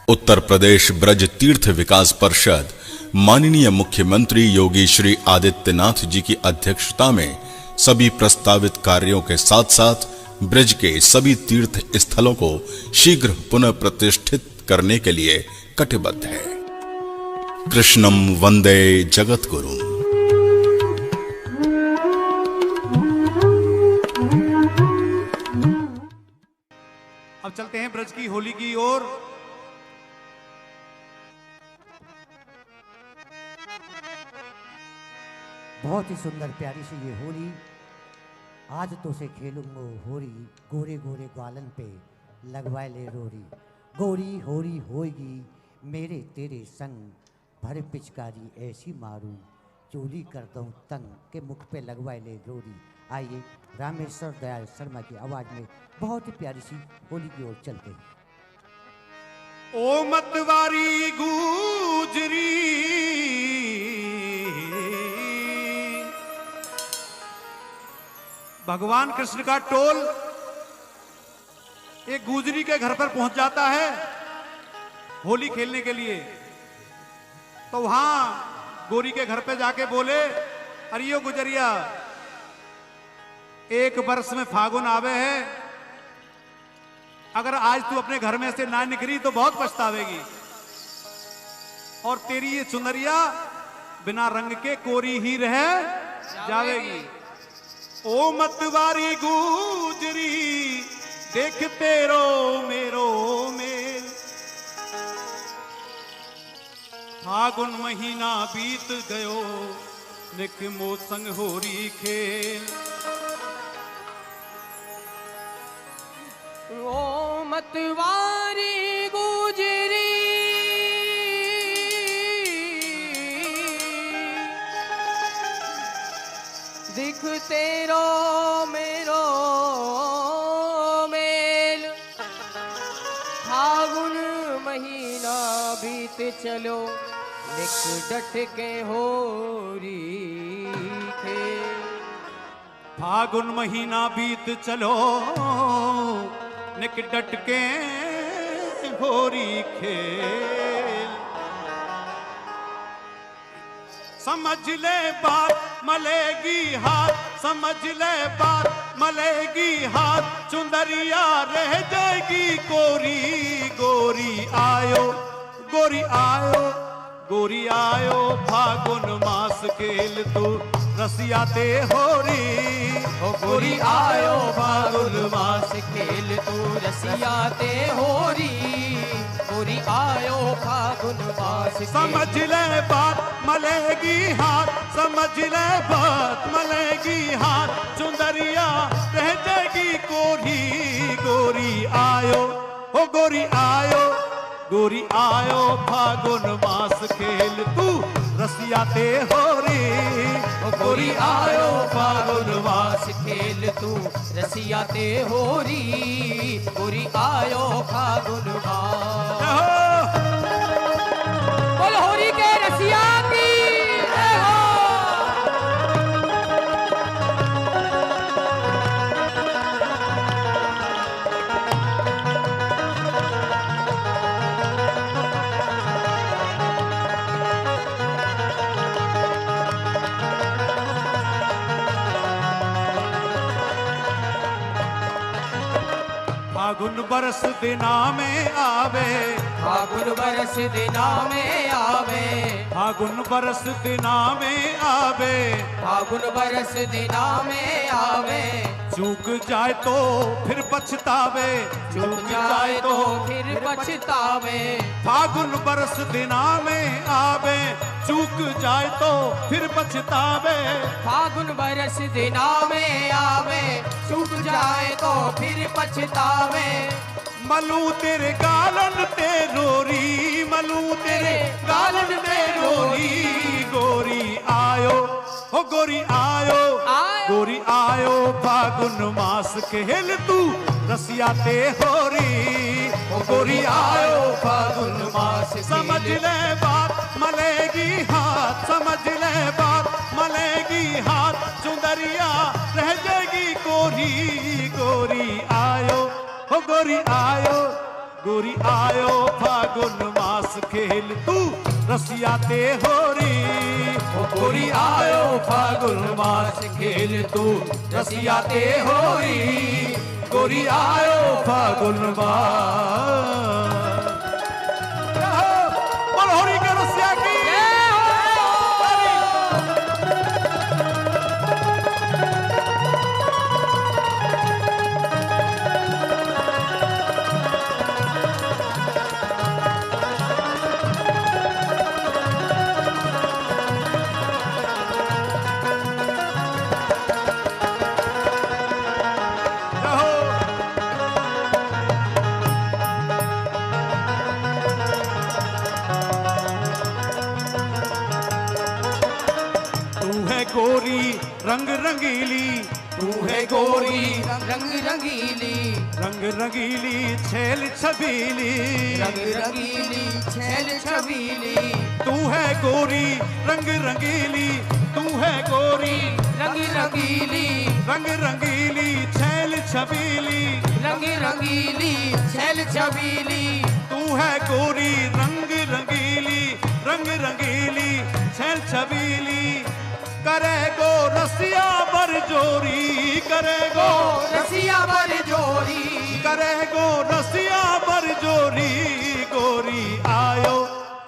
उत्तर प्रदेश ब्रज तीर्थ विकास परिषद माननीय मुख्यमंत्री योगी श्री आदित्यनाथ जी की अध्यक्षता में सभी प्रस्तावित कार्यों के साथ साथ ब्रज के सभी तीर्थ स्थलों को शीघ्र पुनः प्रतिष्ठित करने के लिए कटिबद्ध है। कृष्णम वंदे जगद्गुरुम। अब चलते हैं ब्रज की होली की ओर। बहुत ही सुंदर प्यारी सी ये होली, आज तो से खेलूंगो होरी, गोरे गोरे ग्वालन पे लगवाए ले रोरी। गोरी होरी होएगी मेरे तेरे संग, भर पिचकारी ऐसी मारूं, चोली कर दूं तंग के मुख पे लगवाए ले रोरी। आइए रामेश्वर दयाल शर्मा की आवाज में बहुत ही प्यारी सी होली की ओर चलते हैं। ओ मतवारी गुजरी भगवान कृष्ण का टोल एक गुजरी के घर पर पहुंच जाता है होली खेलने के लिए। तो वहां गोरी के घर पे जाके बोले, अरियो गुजरिया, एक वर्ष में फागुन आवे है, अगर आज तू अपने घर में से ना निकली तो बहुत पछतावेगी, और तेरी ये चुनरिया बिना रंग के कोरी ही रह जावेगी। ओ मतवारी गुजरी देख तेरो मेरो मेल, फागुन महीना बीत गयो निक मो संग होरी खेल। ओ मतवारी गुजरी दिख तेरो मेरो मेल, फागुन महीना बीत चलो निक डट के होरी खेल। फागुन महीना बीत चलो निक डट के होरी खेल। समझ ले बात मलेगी हाथ, समझ ले बात मलेगी हाथ, चुंदरिया रह जाएगी कोरी। गोरी आयो गोरी आयो गोरी आयो, फागुन मास खेल तू रसिया ते होरी। ओ गोरी आयो फागुन मास खेल तू रसिया ते होरी। गोरी आयो फागुन मास समझ ले बात मलेगी हाथ, समझ ले बात मलेगी हाथ, चुंदरिया रह जाएगी कोरी। गोरी आयो हो गोरी आयो गोरी आयो, फागुन मास खेल तू रसिया ते होरी। ओ गोरी आयो फागुन मास खेल तू रसिया ते होरी। गोरी आयो फागुन मास। बोल होरी के रसिया की जय हो। फागुन बरस दिना में आवे, फागुन बरस दिना में आवे, फागुन बरस दिना में आवे, फागुन बरस दिना में आवे। चूक जाए तो फिर पछतावे, चूक जाए तो फिर पछतावे। फागुन बरस दिना में आवे, चूक जाए तो फिर पछतावे। फागुन बरस दिना में आवे, चूक जाए तो फिर पछतावे। मलू तेरे गालन ते रोरी, मलू तेरे गालन ते रोरी। गोरी आयो हो गोरी आयो गोरी आयो, फागुन मास खेल तू रसिया ते होरी। ओ गोरी आयो फागुन मास समझ ले बात मलेगी हाथ, समझ ले बात मलेगी हाथ, चुंदरिया रह जाएगी कोरी। गोरी आयो हो गोरी आयो गोरी आयो, फागुन खेल तू रसिया ते होरी। ओ गोरी आयो फागुन मास खेल तू रसिया ते होरी। गोरी आयो फागुन मास। बोल होरी के रसिया की। गोरी रंग रंगीली, तू है गोरी रंग रंगीली, रंग रंगीली छेल छबीली, रंग रंगीली छैल छबीली। तू है गोरी रंग रंगीली, तू है गोरी रंग रंगीली, रंग रंगीली छेल छबीली, रंग रंगीली छैल छबीली। तू है गोरी रंग रंगीली, रंग रंगीली छेल छबीली। करे गो रसिया बर जोरी, करे गो रसिया बर जोरी, करे गो रसिया बर जोरी। गोरी आयो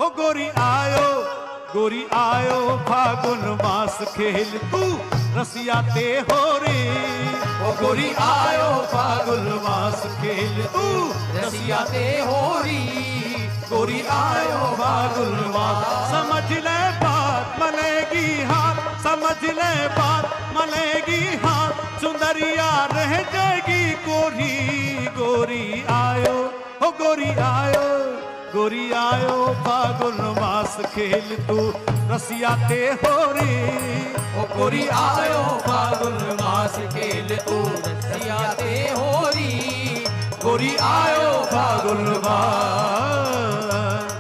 ओ गोरी आयो, गोरी आयो फागुन मास खेल तू रसिया ते होरी। ओ गोरी आयो फागुन मास खेल तू रसिया ते होरी। गोरी आयो फागुन मास। समझ ले बात मलेगी हाथ, समझ ले बात मलेगी हाथ। सुंदरिया रह जाएगी गोरी। गोरी आयो ओ गोरी आयो, गोरी आयो फागुन मास खेल तू रसिया ते होरी। ओ गोरी आयो फागुन मास खेल तू रसिया ते होरी। गोरी आयो फागुन मास।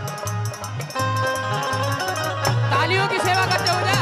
तालियों की सेवा करते हो जाओ।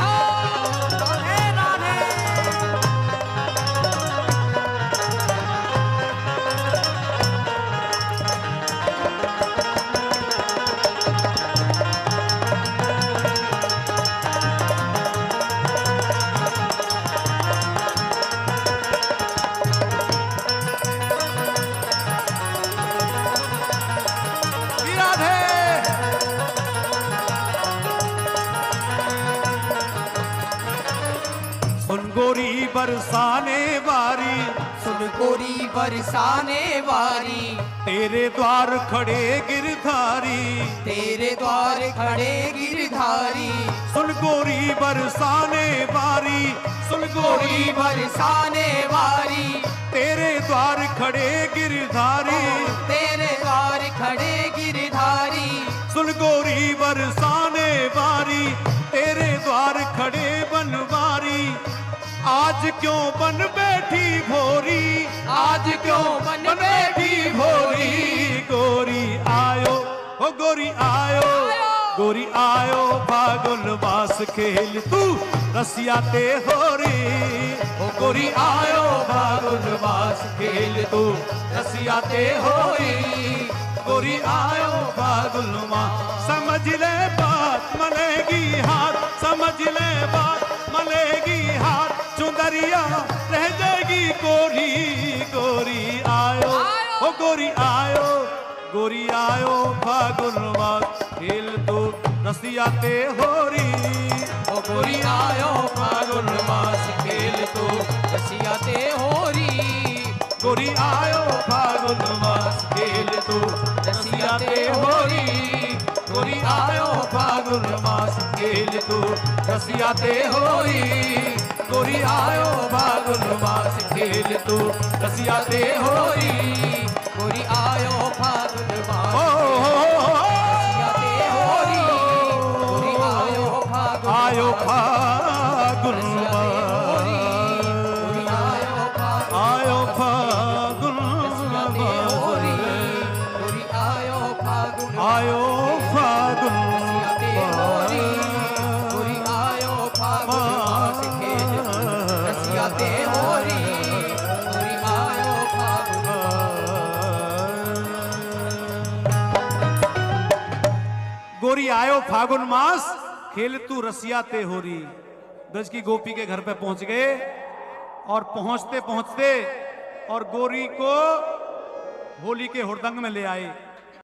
गोरी बरसाने वारी, सुन गोरी बरसाने वारी। तेरे द्वार खड़े गिरधारी, तेरे द्वार खड़े गिरधारी। सुन गोरी बरसाने वारी, सुन गोरी बरसाने वारी। तेरे द्वार खड़े गिरधारी, तेरे द्वार खड़े गिरधारी। सुन गोरी बरसाने वारी, तेरे द्वार खड़े बनवारी। आज क्यों बन बैठी भोरी, आज क्यों बन बैठी भोरी। गोरी आयो ओ गोरी आयो, गोरी आयो फागुन मास खेल तू रसिया ते होरी। ओ गोरी आयो फागुन मास खेल तू रसिया ते होरी। गोरी आयो फागुन मास। समझ ले बात मलेगी हाथ, समझ ले बात मलेगी हाथ। चुंदरिया रह जाएगी गोरी। गोरी आयो ओ गोरी आयो, गोरी आयो फागुन मास खेल तू रसिया ते होरी। ओ गोरी आयो फागुन मास खेल तू रसिया ते होरी। गोरी आयो फागुन मास खेल तू रसिया ते होरी। गोरी आयो फागुन मास खेल तू रसिया ते होरी। गोरी आयो फागुन मास खेल तू रसिया ते होरी। गोरी आयो फागुन मास रसिया ते होरी। गोरी आयो फागुन आयो फागुन होरी। गोरी आयो फागुन आयो फागुन होरी। गोरी आयो फागुन आयो फागुन ते होरी। गोरी आयो फागुन मास खेल रसिया ते होरी। गोरी आयो फागुन गोरी आयो फागुन मास खेल तू रसिया ते होरी। ब्रज की गोपी के घर पे पहुंच गए और पहुंचते पहुंचते और गोरी को होली के हुड़दंग में ले आए।